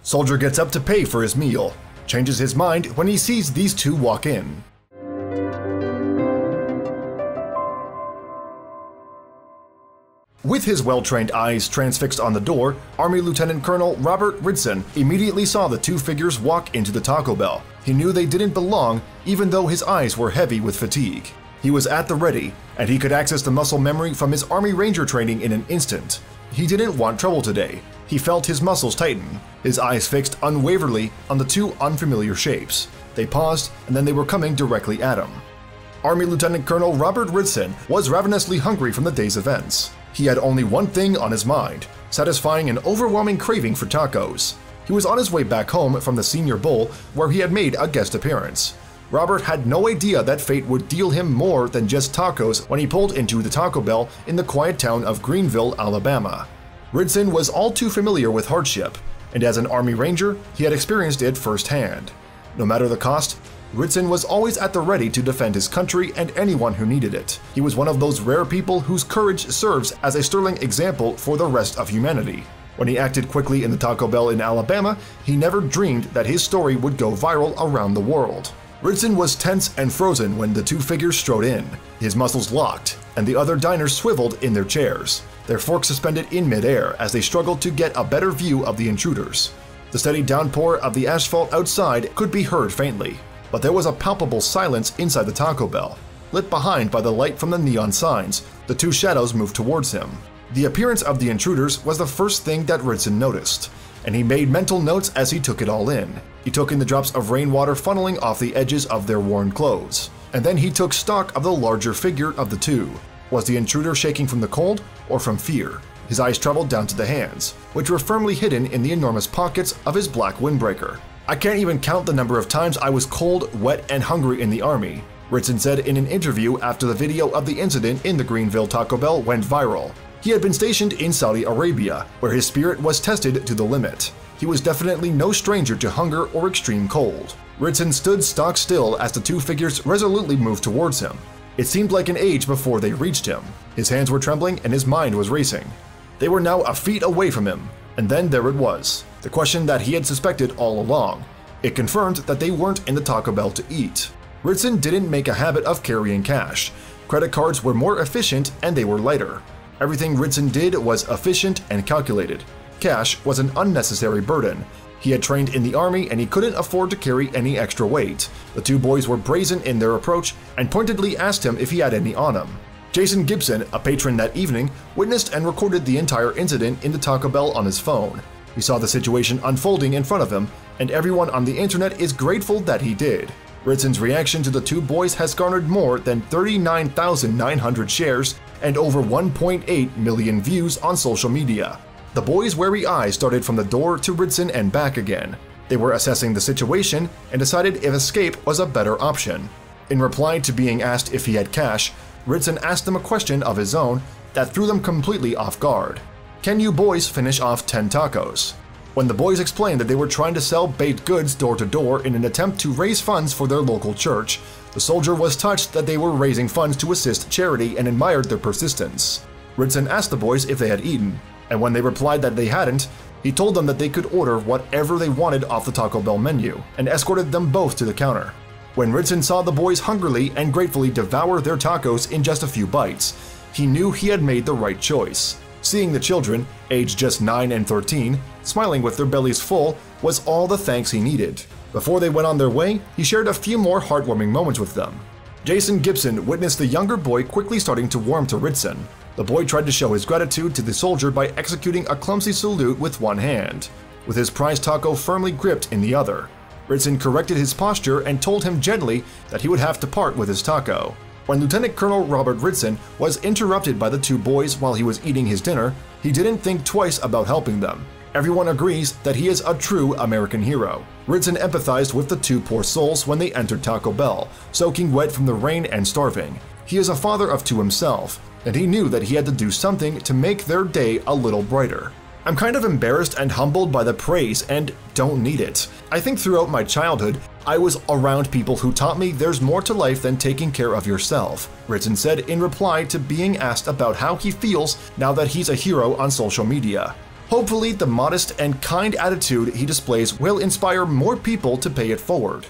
Soldier gets up to pay for his meal, changes his mind when he sees these two walk in. With his well-trained eyes transfixed on the door, Army Lieutenant Colonel Robert Ridson immediately saw the two figures walk into the Taco Bell. He knew they didn't belong, even though his eyes were heavy with fatigue. He was at the ready, and he could access the muscle memory from his Army Ranger training in an instant. He didn't want trouble today. He felt his muscles tighten, his eyes fixed unwaveringly on the two unfamiliar shapes. They paused, and then they were coming directly at him. Army Lieutenant Colonel Robert Ridson was ravenously hungry from the day's events. He had only one thing on his mind, satisfying an overwhelming craving for tacos. He was on his way back home from the Senior Bowl, where he had made a guest appearance. Robert had no idea that fate would deal him more than just tacos when he pulled into the Taco Bell in the quiet town of Greenville, Alabama. Ridson was all too familiar with hardship, and as an Army Ranger, he had experienced it firsthand. No matter the cost, Ridson was always at the ready to defend his country and anyone who needed it. He was one of those rare people whose courage serves as a sterling example for the rest of humanity. When he acted quickly in the Taco Bell in Alabama, he never dreamed that his story would go viral around the world. Ridson was tense and frozen when the two figures strode in. His muscles locked, and the other diners swiveled in their chairs, their forks suspended in midair as they struggled to get a better view of the intruders. The steady downpour of the asphalt outside could be heard faintly, but there was a palpable silence inside the Taco Bell. Lit behind by the light from the neon signs, the two shadows moved towards him. The appearance of the intruders was the first thing that Ridson noticed, and he made mental notes as he took it all in. He took in the drops of rainwater funneling off the edges of their worn clothes, and then he took stock of the larger figure of the two. Was the intruder shaking from the cold or from fear? His eyes traveled down to the hands, which were firmly hidden in the enormous pockets of his black windbreaker. "I can't even count the number of times I was cold, wet, and hungry in the Army," Ridson said in an interview after the video of the incident in the Greenville Taco Bell went viral. He had been stationed in Saudi Arabia, where his spirit was tested to the limit. He was definitely no stranger to hunger or extreme cold. Ridson stood stock still as the two figures resolutely moved towards him. It seemed like an age before they reached him. His hands were trembling and his mind was racing. They were now a feet away from him, and then there it was, the question that he had suspected all along. It confirmed that they weren't in the Taco Bell to eat. Ridson didn't make a habit of carrying cash. Credit cards were more efficient and they were lighter. Everything Ridson did was efficient and calculated. Cash was an unnecessary burden. He had trained in the Army and he couldn't afford to carry any extra weight. The two boys were brazen in their approach and pointedly asked him if he had any on him. Jason Gibson, a patron that evening, witnessed and recorded the entire incident in the Taco Bell on his phone. He saw the situation unfolding in front of him, and everyone on the internet is grateful that he did. Ridson's reaction to the two boys has garnered more than 39,900 shares and over 1.8 million views on social media. The boys' wary eyes darted from the door to Ridson and back again. They were assessing the situation and decided if escape was a better option. In reply to being asked if he had cash, Ridson asked them a question of his own that threw them completely off guard. "Can you boys finish off 10 tacos?" When the boys explained that they were trying to sell baked goods door to door in an attempt to raise funds for their local church, the soldier was touched that they were raising funds to assist charity and admired their persistence. Ridson asked the boys if they had eaten, and when they replied that they hadn't, he told them that they could order whatever they wanted off the Taco Bell menu and escorted them both to the counter. When Ridson saw the boys hungrily and gratefully devour their tacos in just a few bites, he knew he had made the right choice. Seeing the children, aged just 9 and 13, smiling with their bellies full was all the thanks he needed. Before they went on their way, he shared a few more heartwarming moments with them. Jason Gibson witnessed the younger boy quickly starting to warm to Ridson. The boy tried to show his gratitude to the soldier by executing a clumsy salute with one hand, with his prized taco firmly gripped in the other. Ridson corrected his posture and told him gently that he would have to part with his taco. When Lieutenant Colonel Robert Ridson was interrupted by the two boys while he was eating his dinner, he didn't think twice about helping them. Everyone agrees that he is a true American hero. Ridson empathized with the two poor souls when they entered Taco Bell, soaking wet from the rain and starving. He is a father of two himself, and he knew that he had to do something to make their day a little brighter. "I'm kind of embarrassed and humbled by the praise and don't need it. I think throughout my childhood, I was around people who taught me there's more to life than taking care of yourself," Ridson said in reply to being asked about how he feels now that he's a hero on social media. Hopefully, the modest and kind attitude he displays will inspire more people to pay it forward.